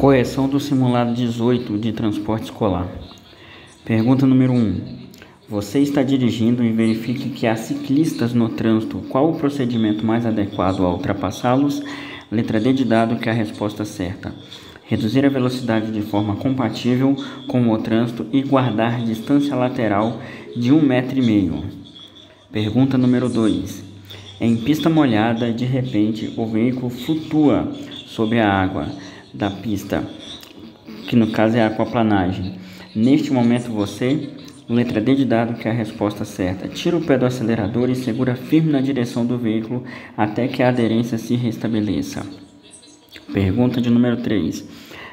Correção do simulado 18 de transporte escolar. Pergunta número 1. Você está dirigindo e verifique que há ciclistas no trânsito. Qual o procedimento mais adequado a ultrapassá-los? Letra D de dado, que é a resposta certa. Reduzir a velocidade de forma compatível com o trânsito e guardar distância lateral de 1,5 m. Pergunta número 2. Em pista molhada, de repente, o veículo flutua sobre a água da pista, que no caso é a aquaplanagem. Neste momento você, letra D de dado, que é a resposta certa, tira o pé do acelerador e segura firme na direção do veículo até que a aderência se restabeleça. Pergunta de número 3.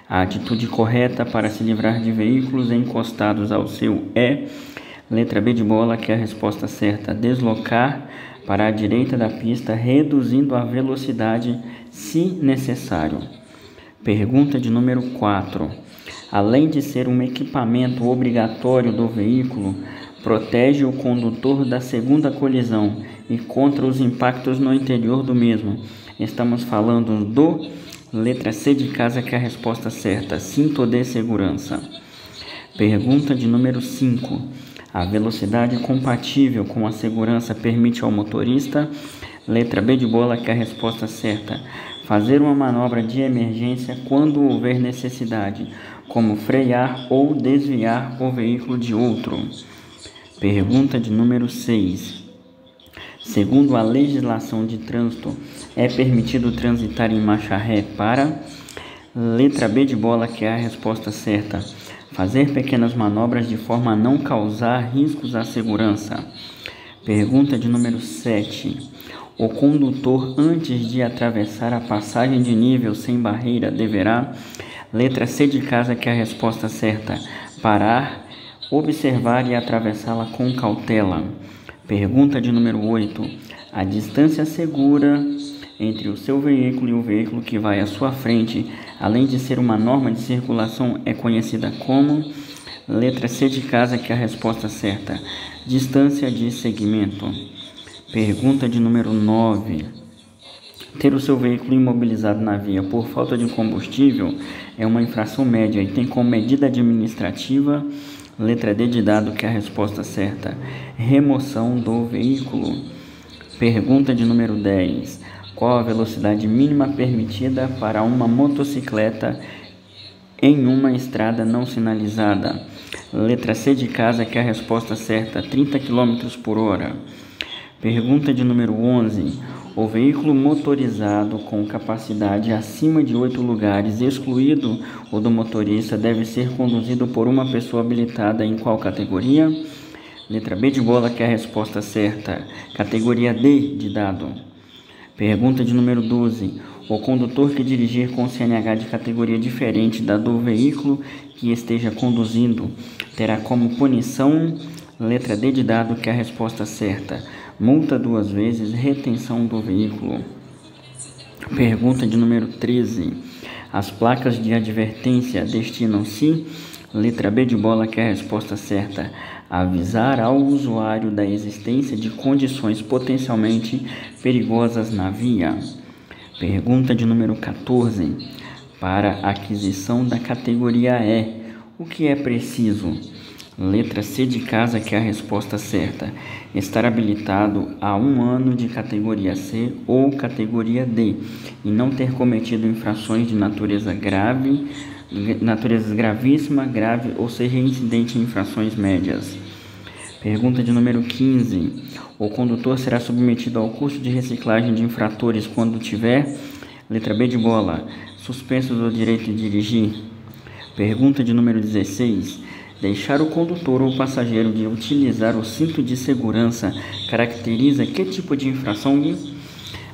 A atitude correta para se livrar de veículos encostados ao seu é, letra B de bola, que é a resposta certa, deslocar para a direita da pista, reduzindo a velocidade se necessário. Pergunta de número 4. Além de ser um equipamento obrigatório do veículo, protege o condutor da segunda colisão e contra os impactos no interior do mesmo. Estamos falando do, letra C de casa, que é a resposta certa, cinto de segurança. Pergunta de número 5. A velocidade compatível com a segurança permite ao motorista, letra B de bola, que é a resposta certa, fazer uma manobra de emergência quando houver necessidade, como frear ou desviar o veículo de outro. Pergunta de número 6. Segundo a legislação de trânsito, é permitido transitar em marcha ré para, letra B de bola, que é a resposta certa, fazer pequenas manobras de forma a não causar riscos à segurança. Pergunta de número 7. O condutor, antes de atravessar a passagem de nível sem barreira, deverá, letra C de casa, que é a resposta certa, parar, observar e atravessá-la com cautela. Pergunta de número 8. A distância segura entre o seu veículo e o veículo que vai à sua frente, além de ser uma norma de circulação, é conhecida como, letra C de casa, que é a resposta certa, distância de segmento. Pergunta de número 9. Ter o seu veículo imobilizado na via por falta de combustível é uma infração média e tem como medida administrativa, letra D de dado, que é a resposta certa, remoção do veículo. Pergunta de número 10. Qual a velocidade mínima permitida para uma motocicleta em uma estrada não sinalizada? Letra C de casa, que é a resposta certa, 30 km por hora. Pergunta de número 11. O veículo motorizado com capacidade acima de 8 lugares, excluído o do motorista, deve ser conduzido por uma pessoa habilitada em qual categoria? Letra B de bola, que é a resposta certa, categoria D de dado. Pergunta de número 12. O condutor que dirigir com CNH de categoria diferente da do veículo que esteja conduzindo terá como punição, letra D de dado, que é a resposta certa, multa 2 vezes, retenção do veículo. Pergunta de número 13. As placas de advertência destinam-se, letra B de bola, que é a resposta certa, a avisar ao usuário da existência de condições potencialmente perigosas na via. Pergunta de número 14. Para a aquisição da categoria E, o que é preciso? Letra C de casa, que é a resposta certa, estar habilitado há 1 ano de categoria C ou categoria D e não ter cometido infrações de natureza gravíssima, grave ou ser reincidente em infrações médias. Pergunta de número 15. O condutor será submetido ao curso de reciclagem de infratores quando tiver, letra B de bola, suspenso do direito de dirigir. Pergunta de número 16. Deixar o condutor ou passageiro de utilizar o cinto de segurança caracteriza que tipo de infração?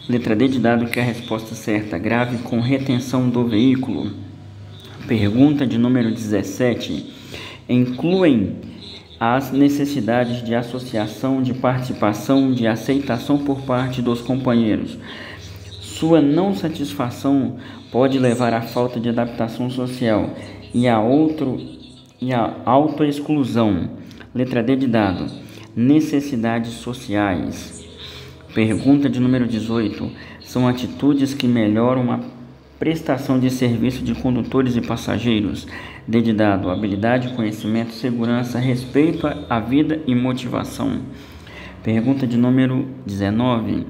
Letra D de dado, que é a resposta certa, grave com retenção do veículo. Pergunta de número 17. Incluem as necessidades de associação, de participação, de aceitação por parte dos companheiros. Sua não satisfação pode levar à falta de adaptação social e a autoexclusão. Letra D de dado, necessidades sociais. Pergunta de número 18. São atitudes que melhoram a prestação de serviço de condutores e passageiros. D de dado, habilidade, conhecimento, segurança, respeito à vida e motivação. Pergunta de número 19.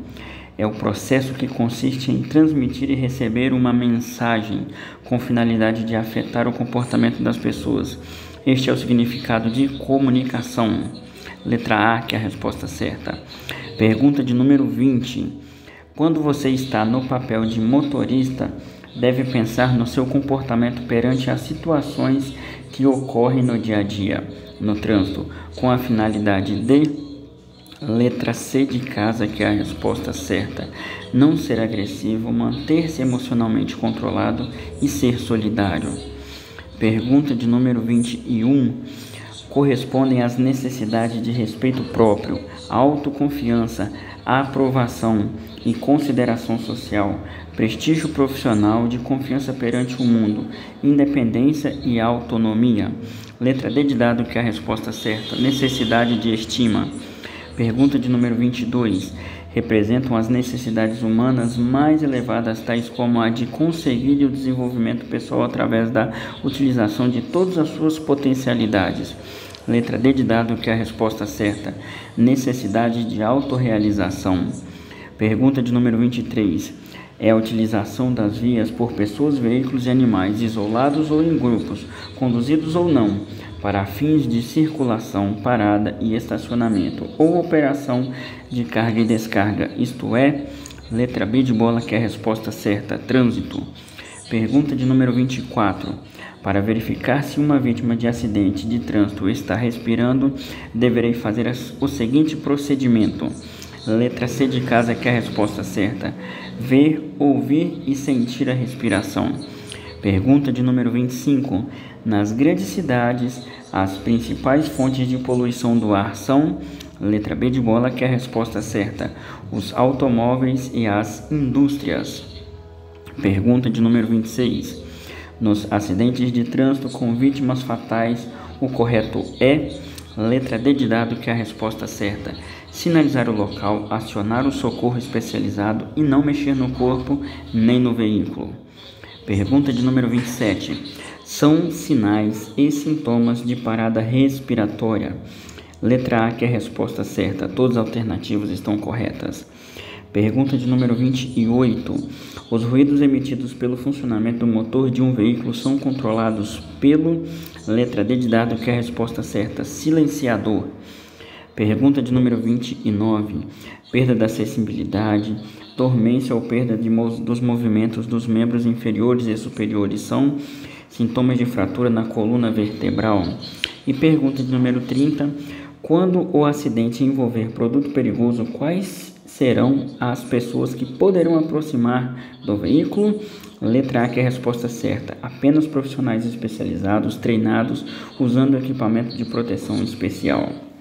É o processo que consiste em transmitir e receber uma mensagem com finalidade de afetar o comportamento das pessoas. Este é o significado de comunicação. Letra A, que é a resposta certa. Pergunta de número 20. Quando você está no papel de motorista, deve pensar no seu comportamento perante as situações que ocorrem no dia a dia, no trânsito, com a finalidade de... Letra C de casa, que é a resposta certa. Não ser agressivo, manter-se emocionalmente controlado e ser solidário. Pergunta de número 21. Correspondem às necessidades de respeito próprio, autoconfiança, aprovação e consideração social, prestígio profissional, de confiança perante o mundo, independência e autonomia. Letra D de dado, que é a resposta certa. Necessidade de estima. Pergunta de número 22. Representam as necessidades humanas mais elevadas, tais como a de conseguir o desenvolvimento pessoal através da utilização de todas as suas potencialidades. Letra D de dado, que é a resposta certa. Necessidade de autorrealização. Pergunta de número 23. É a utilização das vias por pessoas, veículos e animais, isolados ou em grupos, conduzidos ou não, para fins de circulação, parada e estacionamento, ou operação de carga e descarga, isto é, letra B de bola, que é a resposta certa, trânsito. Pergunta de número 24. Para verificar se uma vítima de acidente de trânsito está respirando, deverei fazer o seguinte procedimento. Letra C de casa, que é a resposta certa. Ver, ouvir e sentir a respiração. Pergunta de número 25. Nas grandes cidades, as principais fontes de poluição do ar são... Letra B de bola, que é a resposta certa. Os automóveis e as indústrias. Pergunta de número 26. Nos acidentes de trânsito com vítimas fatais, o correto é... Letra D de dado, que é a resposta certa. Sinalizar o local, acionar o socorro especializado e não mexer no corpo nem no veículo. Pergunta de número 27. São sinais e sintomas de parada respiratória. Letra A, que é a resposta certa. Todas as alternativas estão corretas. Pergunta de número 28. Os ruídos emitidos pelo funcionamento do motor de um veículo são controlados pelo... Letra D de dado, que é a resposta certa. Silenciador. Pergunta de número 29. Perda da sensibilidade, dormência ou perda dos movimentos dos membros inferiores e superiores são sintomas de fratura na coluna vertebral. E pergunta de número 30. Quando o acidente envolver produto perigoso, quais serão as pessoas que poderão aproximar do veículo? Letra A, que é a resposta certa. Apenas profissionais especializados, treinados, usando equipamento de proteção especial.